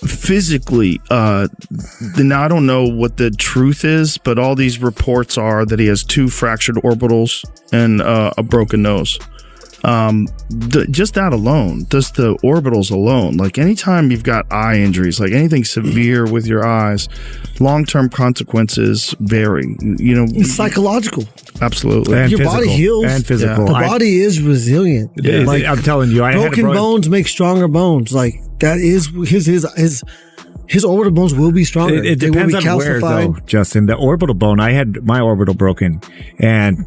Physically, now I don't know what the truth is, but all these reports are that he has 2 fractured orbitals and a broken nose. Just that alone, just the orbitals alone, like anytime you've got eye injuries, like anything severe with your eyes, long-term consequences vary. You know, it's psychological. Absolutely. And your body heals. And physical. The body is resilient. Yeah, like, I'm telling you, broken bones make stronger bones. Like that is his orbital bones will be stronger. It depends on where, though, Justin. The orbital bone, I had my orbital broken, and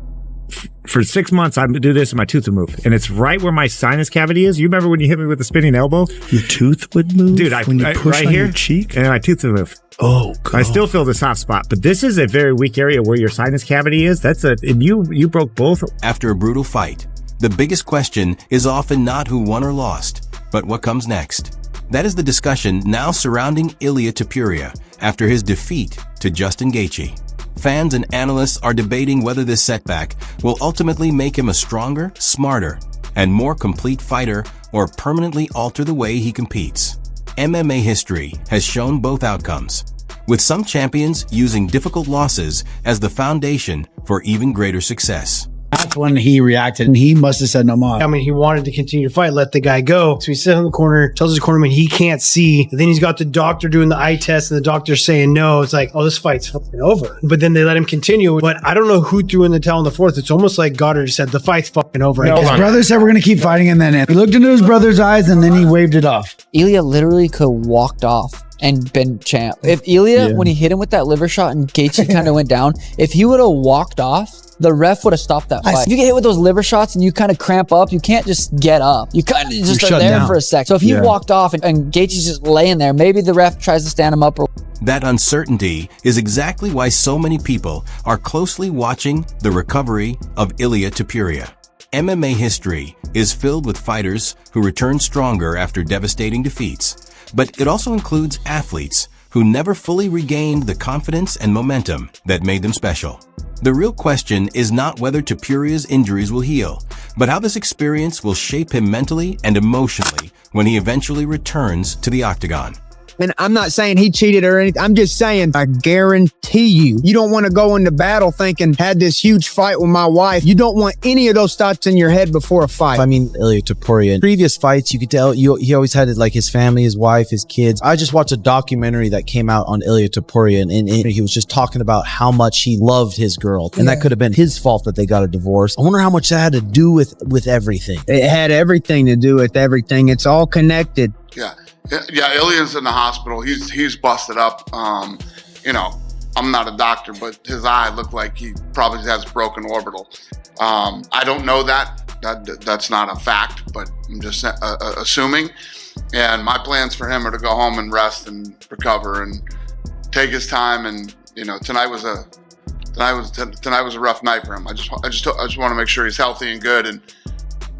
for 6 months, I do this and my tooth would move. And it's right where my sinus cavity is. You remember when you hit me with the spinning elbow? Your tooth would move? Dude, when you push right on here, your cheek? And my tooth would move. Oh, God. I still feel the soft spot, but this is a very weak area where your sinus cavity is. And you broke both. After a brutal fight, the biggest question is often not who won or lost, but what comes next. That is the discussion now surrounding Ilia Topuria after his defeat to Justin Gaethje. Fans and analysts are debating whether this setback will ultimately make him a stronger, smarter, and more complete fighter or permanently alter the way he competes. MMA history has shown both outcomes, with some champions using difficult losses as the foundation for even greater success. That's when he reacted, and he must have said no more. I mean, he wanted to continue to fight, let the guy go. So he sits in the corner, tells his cornerman he can't see. And then he's got the doctor doing the eye test, and the doctor's saying no. It's like, oh, this fight's fucking over. But then they let him continue. But I don't know who threw in the towel in the 4th. It's almost like Goddard said, the fight's fucking over. No, his brother said we're going to keep fighting, and then he looked into his brother's eyes, and then he waved it off. Ilia literally could have walked off and been champ. If Ilia, when he hit him with that liver shot and Gaethje kind of went down, if he would have walked off, the ref would have stopped that fight. If you get hit with those liver shots and you kind of cramp up, you can't just get up. You kind of just are there for a sec. So if he walked off and Gaethje's just laying there, maybe the ref tries to stand him up. That uncertainty is exactly why so many people are closely watching the recovery of Ilia Topuria. MMA history is filled with fighters who return stronger after devastating defeats, but it also includes athletes who never fully regained the confidence and momentum that made them special. The real question is not whether Topuria's injuries will heal, but how this experience will shape him mentally and emotionally when he eventually returns to the octagon. And I'm not saying he cheated or anything. I'm just saying, I guarantee you don't want to go into battle thinking, had this huge fight with my wife. You don't want any of those thoughts in your head before a fight. I mean, Ilia Topuria, in previous fights, you could tell he always had like his family, his wife, his kids. I just watched a documentary that came out on Ilia Topuria, and he was just talking about how much he loved his girl. And that could have been his fault that they got a divorce. I wonder how much that had to do with everything. It had everything to do with everything. It's all connected. Yeah, Ilia's in the hospital. He's busted up. You know, I'm not a doctor, but his eye looked like he probably has a broken orbital. I don't know that's not a fact, but I'm just assuming. And my plans for him are to go home and rest and recover and take his time. And you know, tonight was a rough night for him. I just want to make sure he's healthy and good, and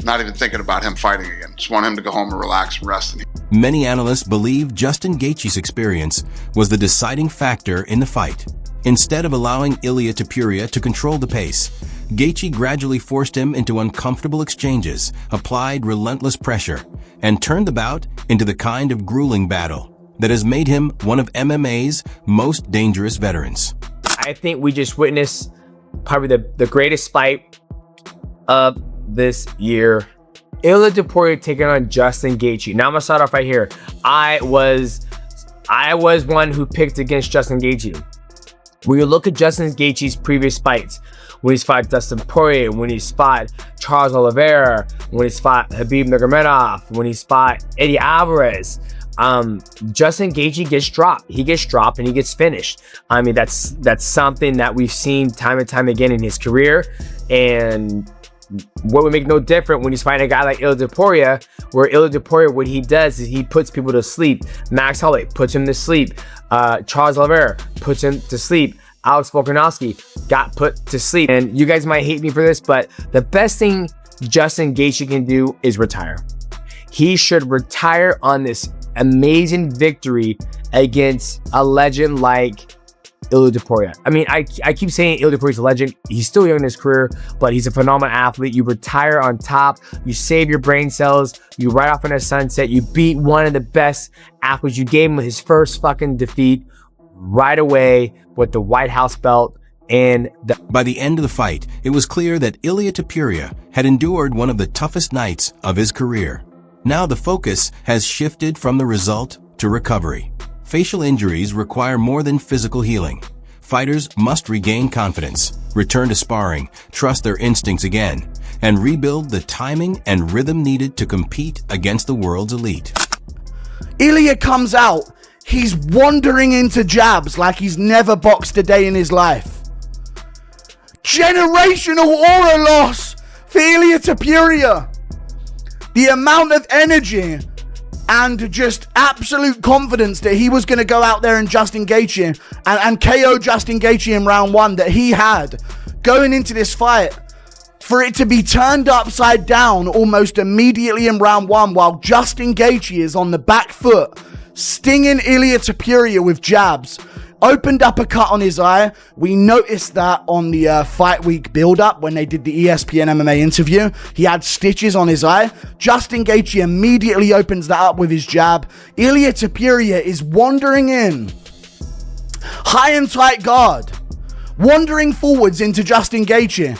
not even thinking about him fighting again. Just want him to go home and relax and rest. Many analysts believe Justin Gaethje's experience was the deciding factor in the fight. Instead of allowing Ilia Topuria to control the pace, Gaethje gradually forced him into uncomfortable exchanges, applied relentless pressure, and turned the bout into the kind of grueling battle that has made him one of MMA's most dangerous veterans. I think we just witnessed probably the greatest fight of this year. Ilia Topuria taking on Justin Gaethje. Now I'm gonna start off right here. I was one who picked against Justin Gaethje. When you look at Justin Gaethje's previous fights, when he's fought Dustin Poirier, when he's fought Charles Oliveira, when he's fought Khabib Nurmagomedov, when he's fought Eddie Alvarez, Justin Gaethje gets dropped. He gets dropped and he gets finished. I mean, that's something that we've seen time and time again in his career. And what would make no different when he's fighting a guy like Ilia Topuria, where Ilia Topuria, what he does is he puts people to sleep. Max Holloway puts him to sleep. Charles Oliveira puts him to sleep. Alex Volkanovski got put to sleep. And you guys might hate me for this, but the best thing Justin Gaethje can do is retire. He should retire on this amazing victory against a legend like Ilia Topuria. I mean, I keep saying Ilia Topuria's a legend. He's still young in his career, but he's a phenomenal athlete. You retire on top. You save your brain cells. You ride off in a sunset. You beat one of the best athletes. You gave him his first fucking defeat right away with the White House belt. And by the end of the fight, it was clear that Ilia Topuria had endured one of the toughest nights of his career. Now the focus has shifted from the result to recovery. Facial injuries require more than physical healing. Fighters must regain confidence, return to sparring, trust their instincts again, and rebuild the timing and rhythm needed to compete against the world's elite. Ilia comes out, he's wandering into jabs like he's never boxed a day in his life. Generational aura loss for Ilia Topuria. The amount of energy and just absolute confidence that he was going to go out there and Justin Gaethje and KO Justin Gaethje in round 1 that he had going into this fight, for it to be turned upside down almost immediately in round 1 while Justin Gaethje is on the back foot, stinging Ilia Topuria with jabs. Opened uppercut on his eye. We noticed that on the fight week build-up when they did the ESPN MMA interview. He had stitches on his eye. Justin Gaethje immediately opens that up with his jab. Ilia Topuria is wandering in. High and tight guard. Wandering forwards into Justin Gaethje.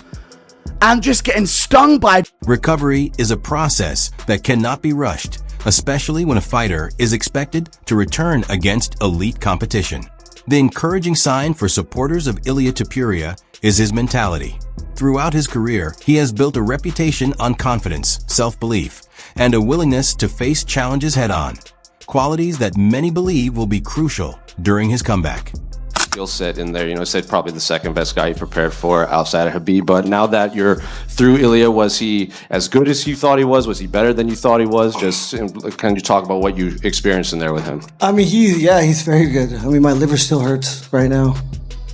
And just getting stung by... Recovery is a process that cannot be rushed, especially when a fighter is expected to return against elite competition. The encouraging sign for supporters of Ilia Topuria is his mentality. Throughout his career, he has built a reputation on confidence, self-belief, and a willingness to face challenges head-on, qualities that many believe will be crucial during his comeback. Skill set in there, you know, said probably the second best guy you prepared for outside of Khabib. But now that you're through Ilia, was he as good as you thought he was? Was he better than you thought he was? Just can you talk about what you experienced in there with him? I mean, he's very good. I mean, my liver still hurts right now.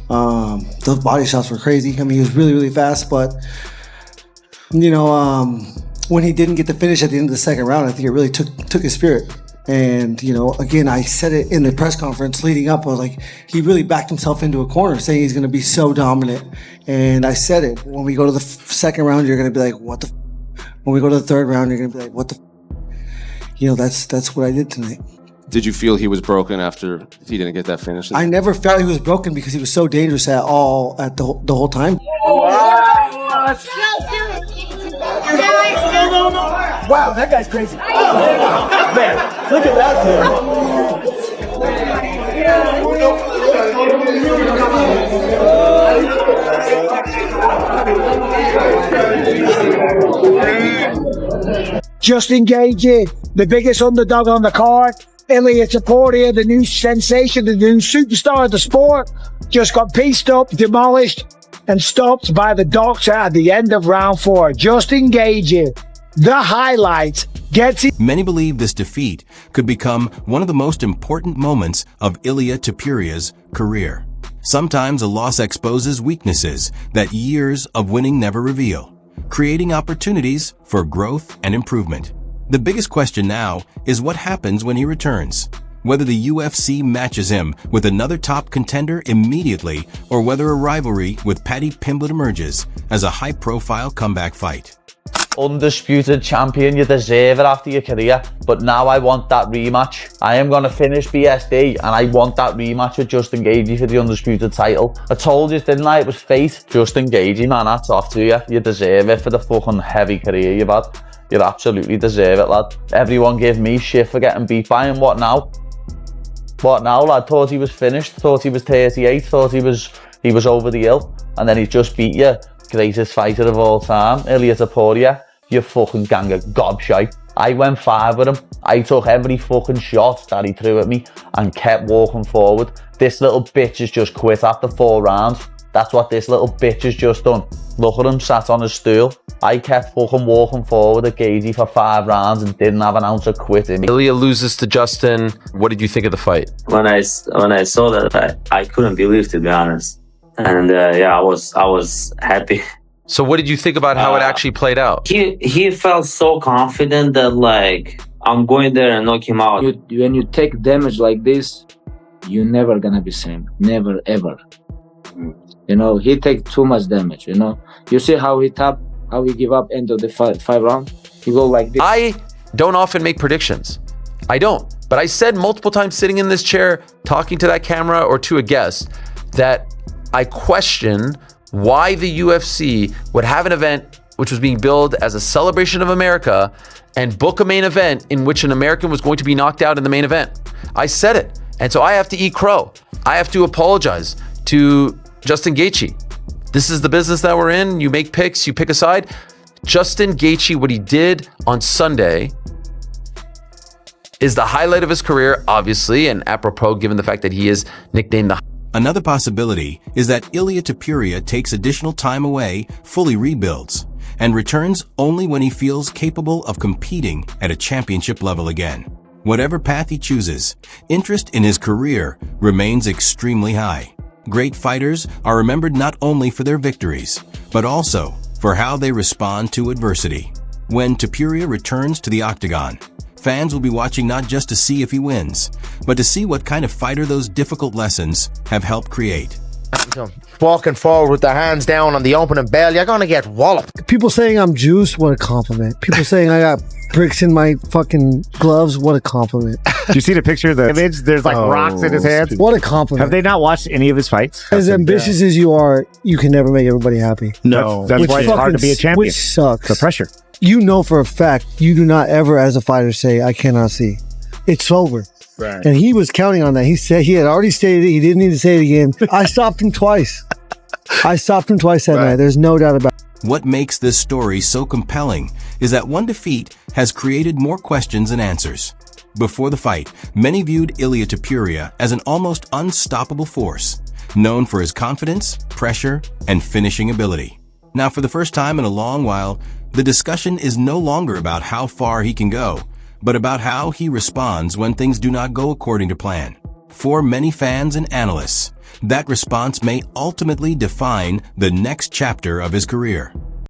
Those body shots were crazy. I mean, he was really, really fast, but you know, when he didn't get the finish at the end of the second round, I think it really took his spirit. And, you know, again, I said it in the press conference leading up. I was like, he really backed himself into a corner saying he's going to be so dominant. And I said it. When we go to the second round, you're going to be like, what the When we go to the third round, you're going to be like, what the You know, that's what I did tonight. Did you feel he was broken after he didn't get that finish? I never felt he was broken because he was so dangerous at the whole time. Wow, that guy's crazy. Man, look at that dude. Justin Gaethje, the biggest underdog on the card. Ilia Topuria, the new sensation, the new superstar of the sport, just got pieced up, demolished, and stopped by the doctor at the end of round 4. Justin Gaethje, the highlight, gets it. Many believe this defeat could become one of the most important moments of Ilia Topuria's career. Sometimes a loss exposes weaknesses that years of winning never reveal, creating opportunities for growth and improvement. The biggest question now is what happens when he returns. Whether the UFC matches him with another top contender immediately or whether a rivalry with Paddy Pimblett emerges as a high-profile comeback fight. Undisputed champion, you deserve it after your career, but now I want that rematch. I am going to finish BSD and I want that rematch with Justin Gaethje for the undisputed title. I told you, didn't I? It was fate. Justin Gaethje, man, that's off to you. You deserve it for the fucking heavy career you've had. You absolutely deserve it, lad. Everyone gave me shit for getting beat by him. What now? What now, lad? Thought he was finished, thought he was 38, thought he was over the hill, and then he just beat you. Greatest fighter of all time, Ilia Topuria. You fucking gang of gobshite. I went 5 with him. I took every fucking shot that he threw at me and kept walking forward. This little bitch has just quit after 4 rounds. That's what this little bitch has just done. Look at him, sat on his stool. I kept fucking walking forward at Gaethje for 5 rounds and didn't have an ounce of quit in me. Ilia loses to Justin. What did you think of the fight? When I saw that, I couldn't believe, to be honest. And yeah, I was happy. So what did you think about how it actually played out? He felt so confident that, like, I'm going there and knock him out. When you take damage like this, you're never gonna be same. Never, ever. You know, he take too much damage, you know. You see how he tap, how he give up end of the five round? He go like this. I don't often make predictions. I don't. But I said multiple times sitting in this chair, talking to that camera or to a guest, that I question why the UFC would have an event which was being billed as a celebration of America and book a main event in which an American was going to be knocked out in the main event. I said it. And so I have to eat crow. I have to apologize to Justin Gaethje. This is the business that we're in. You make picks, you pick a side. Justin Gaethje, what he did on Sunday is the highlight of his career, obviously, and apropos given the fact that he is nicknamed the... Another possibility is that Ilia Topuria takes additional time away, fully rebuilds, and returns only when he feels capable of competing at a championship level again. Whatever path he chooses, interest in his career remains extremely high. Great fighters are remembered not only for their victories, but also for how they respond to adversity. When Topuria returns to the octagon, fans will be watching not just to see if he wins, but to see what kind of fighter those difficult lessons have helped create. Walking forward with their hands down on the opening bell, you're gonna get walloped. People saying I'm juiced, what a compliment. People saying I got bricks in my fucking gloves, what a compliment. Do you see the picture of the image? There's like rocks in his hands. What a compliment. Have they not watched any of his fights? As ambitious as you are, you can never make everybody happy. No. That's why it's hard to be a champion. Which sucks. The pressure. You know for a fact, you do not ever as a fighter say, I cannot see. It's over. Right. And he was counting on that. He said he had already stated it. He didn't need to say it again. I stopped him twice. That night. There's no doubt about it. What makes this story so compelling is that one defeat has created more questions than answers. Before the fight, many viewed Ilia Topuria as an almost unstoppable force, known for his confidence, pressure, and finishing ability. Now, for the first time in a long while, the discussion is no longer about how far he can go, but about how he responds when things do not go according to plan. For many fans and analysts, that response may ultimately define the next chapter of his career.